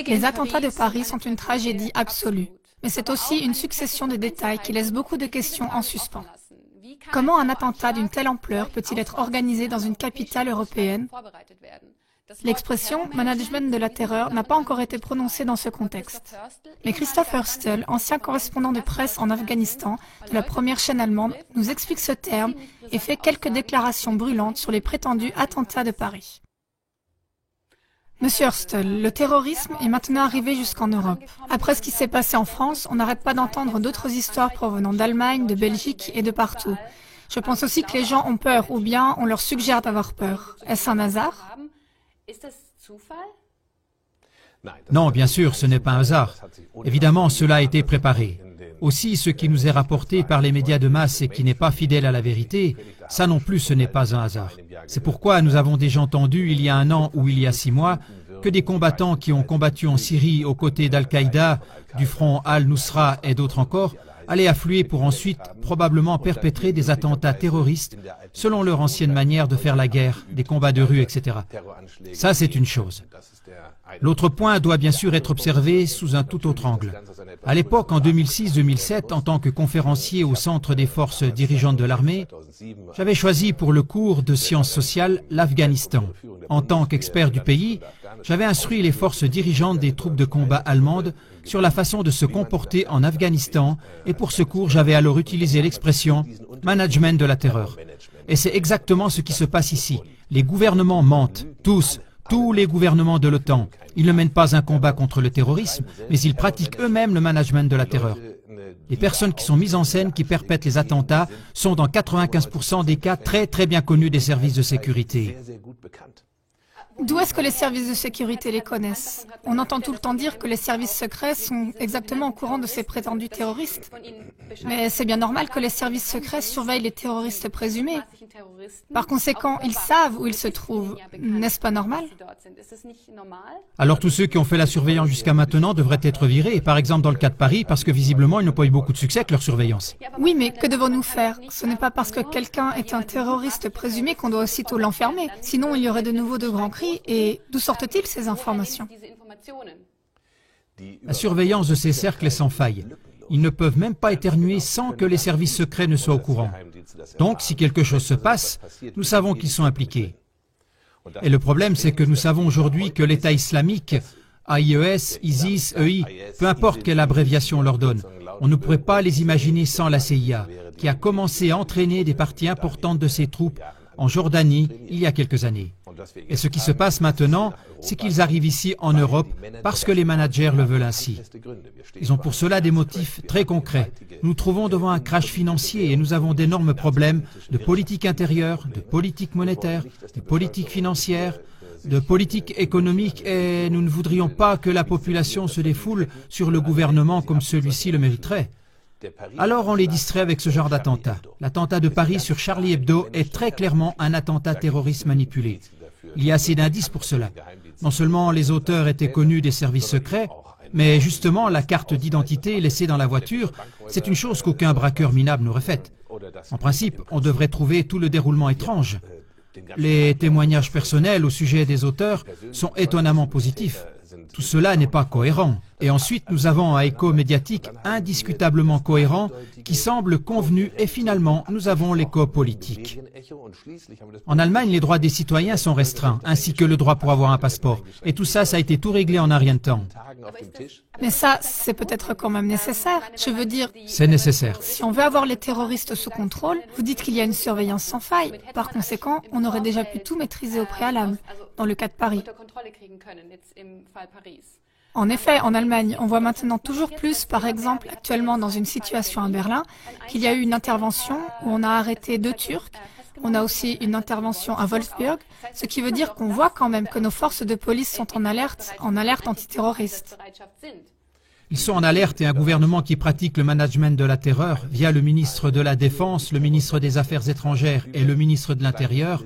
Les attentats de Paris sont une tragédie absolue, mais c'est aussi une succession de détails qui laissent beaucoup de questions en suspens. Comment un attentat d'une telle ampleur peut-il être organisé dans une capitale européenne? L'expression « management de la terreur » n'a pas encore été prononcée dans ce contexte. Mais Christoph Hörstel, ancien correspondant de presse en Afghanistan de la première chaîne allemande, nous explique ce terme et fait quelques déclarations brûlantes sur les prétendus attentats de Paris. Monsieur Hörstel, le terrorisme est maintenant arrivé jusqu'en Europe. Après ce qui s'est passé en France, on n'arrête pas d'entendre d'autres histoires provenant d'Allemagne, de Belgique et de partout. Je pense aussi que les gens ont peur, ou bien on leur suggère d'avoir peur. Est-ce un hasard? Non, bien sûr, ce n'est pas un hasard. Évidemment, cela a été préparé. Aussi, ce qui nous est rapporté par les médias de masse et qui n'est pas fidèle à la vérité, ça non plus, ce n'est pas un hasard. C'est pourquoi nous avons déjà entendu, il y a 1 an ou il y a 6 mois, que des combattants qui ont combattu en Syrie aux côtés d'Al-Qaïda, du front Al-Nusra et d'autres encore, allaient affluer pour ensuite probablement perpétrer des attentats terroristes selon leur ancienne manière de faire la guerre, des combats de rue, etc. Ça, c'est une chose. L'autre point doit bien sûr être observé sous un tout autre angle. À l'époque, en 2006-2007, en tant que conférencier au Centre des forces dirigeantes de l'armée, j'avais choisi pour le cours de sciences sociales l'Afghanistan. En tant qu'expert du pays, j'avais instruit les forces dirigeantes des troupes de combat allemandes sur la façon de se comporter en Afghanistan et pour ce cours, j'avais alors utilisé l'expression « management de la terreur ». Et c'est exactement ce qui se passe ici. Les gouvernements mentent, tous les gouvernements de l'OTAN. Ils ne mènent pas un combat contre le terrorisme, mais ils pratiquent eux-mêmes le management de la terreur. Les personnes qui sont mises en scène, qui perpètrent les attentats, sont dans 95% des cas très bien connus des services de sécurité. D'où est-ce que les services de sécurité les connaissent? On entend tout le temps dire que les services secrets sont exactement au courant de ces prétendus terroristes. Mais c'est bien normal que les services secrets surveillent les terroristes présumés. Par conséquent, ils savent où ils se trouvent. N'est-ce pas normal? Alors tous ceux qui ont fait la surveillance jusqu'à maintenant devraient être virés, par exemple dans le cas de Paris, parce que visiblement ils n'ont pas eu beaucoup de succès avec leur surveillance. Oui, mais que devons-nous faire? Ce n'est pas parce que quelqu'un est un terroriste présumé qu'on doit aussitôt l'enfermer. Sinon, il y aurait de nouveau de grands cris. Et d'où sortent-ils ces informations? La surveillance de ces cercles est sans faille. Ils ne peuvent même pas éternuer sans que les services secrets ne soient au courant. Donc, si quelque chose se passe, nous savons qu'ils sont impliqués. Et le problème, c'est que nous savons aujourd'hui que l'État islamique, AIES, ISIS, EI, peu importe quelle abréviation on leur donne, on ne pourrait pas les imaginer sans la CIA, qui a commencé à entraîner des parties importantes de ses troupes en Jordanie il y a quelques années. Et ce qui se passe maintenant, c'est qu'ils arrivent ici en Europe parce que les managers le veulent ainsi. Ils ont pour cela des motifs très concrets. Nous nous trouvons devant un crash financier et nous avons d'énormes problèmes de politique intérieure, de politique monétaire, de politique financière, de politique économique et nous ne voudrions pas que la population se défoule sur le gouvernement comme celui-ci le mériterait. Alors on les distrait avec ce genre d'attentat. L'attentat de Paris sur Charlie Hebdo est très clairement un attentat terroriste manipulé. Il y a assez d'indices pour cela. Non seulement les auteurs étaient connus des services secrets, mais justement la carte d'identité laissée dans la voiture, c'est une chose qu'aucun braqueur minable n'aurait faite. En principe, on devrait trouver tout le déroulement étrange. Les témoignages personnels au sujet des auteurs sont étonnamment positifs. Tout cela n'est pas cohérent. Et ensuite, nous avons un écho médiatique indiscutablement cohérent qui semble convenu et finalement, nous avons l'écho politique. En Allemagne, les droits des citoyens sont restreints, ainsi que le droit pour avoir un passeport. Et tout ça, ça a été tout réglé en un rien de temps. Mais ça, c'est peut-être quand même nécessaire. Je veux dire... C'est nécessaire. Si on veut avoir les terroristes sous contrôle, vous dites qu'il y a une surveillance sans faille. Par conséquent, on aurait déjà pu tout maîtriser au préalable, dans le cas de Paris. En effet, en Allemagne, on voit maintenant toujours plus, par exemple, actuellement dans une situation à Berlin, qu'il y a eu une intervention où on a arrêté 2 Turcs. On a aussi une intervention à Wolfsburg, ce qui veut dire qu'on voit quand même que nos forces de police sont en alerte antiterroriste. Ils sont en alerte et un gouvernement qui pratique le management de la terreur via le ministre de la Défense, le ministre des Affaires étrangères et le ministre de l'Intérieur,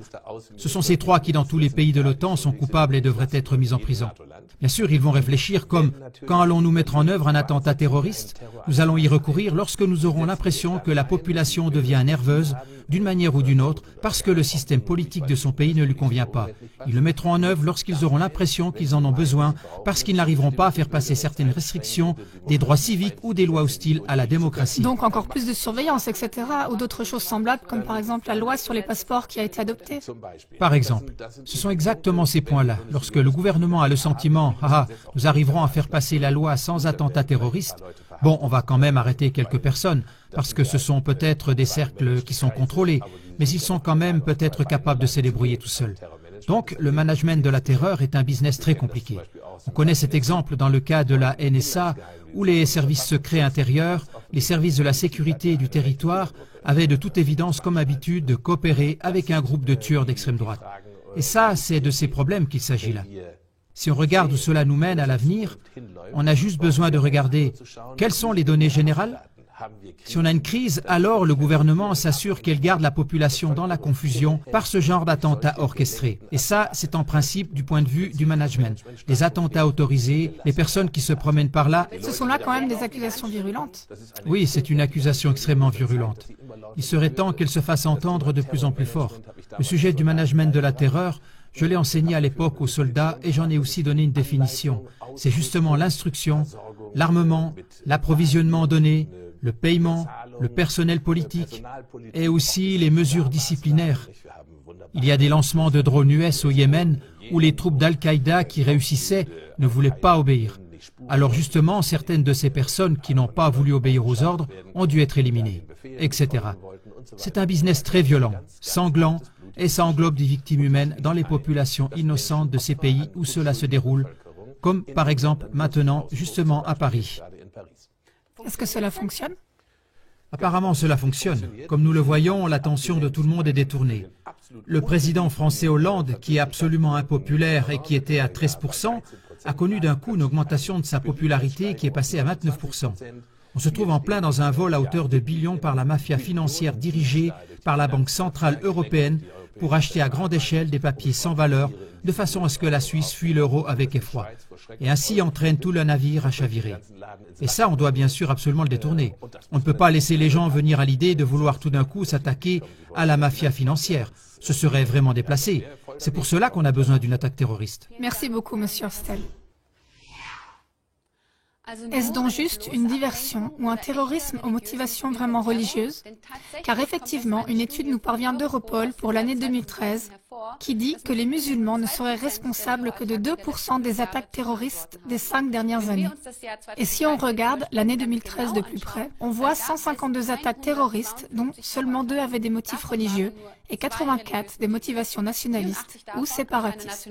ce sont ces trois qui, dans tous les pays de l'OTAN, sont coupables et devraient être mis en prison. Bien sûr, ils vont réfléchir comme « Quand allons-nous mettre en œuvre un attentat terroriste ? Nous allons y recourir lorsque nous aurons l'impression que la population devient nerveuse, d'une manière ou d'une autre, parce que le système politique de son pays ne lui convient pas. Ils le mettront en œuvre lorsqu'ils auront l'impression qu'ils en ont besoin, parce qu'ils n'arriveront pas à faire passer certaines restrictions, des droits civiques ou des lois hostiles à la démocratie. » Donc encore plus de surveillance, etc. ou d'autres choses semblables, comme par exemple la loi sur les passeports qui a été adoptée. Par exemple, ce sont exactement ces points-là. Lorsque le gouvernement a le sentiment « Ah, nous arriverons à faire passer la loi sans attentat terroriste », bon, on va quand même arrêter quelques personnes, parce que ce sont peut-être des cercles qui sont contrôlés, mais ils sont quand même peut-être capables de se débrouiller tout seuls. Donc, le management de la terreur est un business très compliqué. On connaît cet exemple dans le cas de la NSA, où les services secrets intérieurs, les services de la sécurité et du territoire avaient de toute évidence comme habitude de coopérer avec un groupe de tueurs d'extrême droite. Et ça, c'est de ces problèmes qu'il s'agit là. Si on regarde où cela nous mène à l'avenir, on a juste besoin de regarder quelles sont les données générales. Si on a une crise, alors le gouvernement s'assure qu'elle garde la population dans la confusion par ce genre d'attentats orchestrés. Et ça, c'est en principe du point de vue du management. Les attentats autorisés, les personnes qui se promènent par là... Ce sont là quand même des accusations virulentes. Oui, c'est une accusation extrêmement virulente. Il serait temps qu'elle se fasse entendre de plus en plus fort. Le sujet du management de la terreur, je l'ai enseigné à l'époque aux soldats et j'en ai aussi donné une définition. C'est justement l'instruction, l'armement, l'approvisionnement donné, le paiement, le personnel politique et aussi les mesures disciplinaires. Il y a des lancements de drones US au Yémen où les troupes d'Al-Qaïda qui réussissaient ne voulaient pas obéir. Alors justement, certaines de ces personnes qui n'ont pas voulu obéir aux ordres ont dû être éliminées, etc. C'est un business très violent, sanglant, et ça englobe des victimes humaines dans les populations innocentes de ces pays où cela se déroule, comme par exemple maintenant, justement à Paris. Est-ce que cela fonctionne? Apparemment, cela fonctionne. Comme nous le voyons, l'attention de tout le monde est détournée. Le président français Hollande, qui est absolument impopulaire et qui était à 13%, a connu d'un coup une augmentation de sa popularité qui est passée à 29%. On se trouve en plein dans un vol à hauteur de billions par la mafia financière dirigée par la Banque centrale européenne pour acheter à grande échelle des papiers sans valeur, de façon à ce que la Suisse fuit l'euro avec effroi, et ainsi entraîne tout le navire à chavirer. Et ça, on doit bien sûr absolument le détourner. On ne peut pas laisser les gens venir à l'idée de vouloir tout d'un coup s'attaquer à la mafia financière. Ce serait vraiment déplacé. C'est pour cela qu'on a besoin d'une attaque terroriste. Merci beaucoup, Monsieur Hostel. Est-ce donc juste une diversion ou un terrorisme aux motivations vraiment religieuses? Car effectivement, une étude nous parvient d'Europol pour l'année 2013 qui dit que les musulmans ne seraient responsables que de 2% des attaques terroristes des 5 dernières années. Et si on regarde l'année 2013 de plus près, on voit 152 attaques terroristes dont seulement 2 avaient des motifs religieux et 84 des motivations nationalistes ou séparatistes.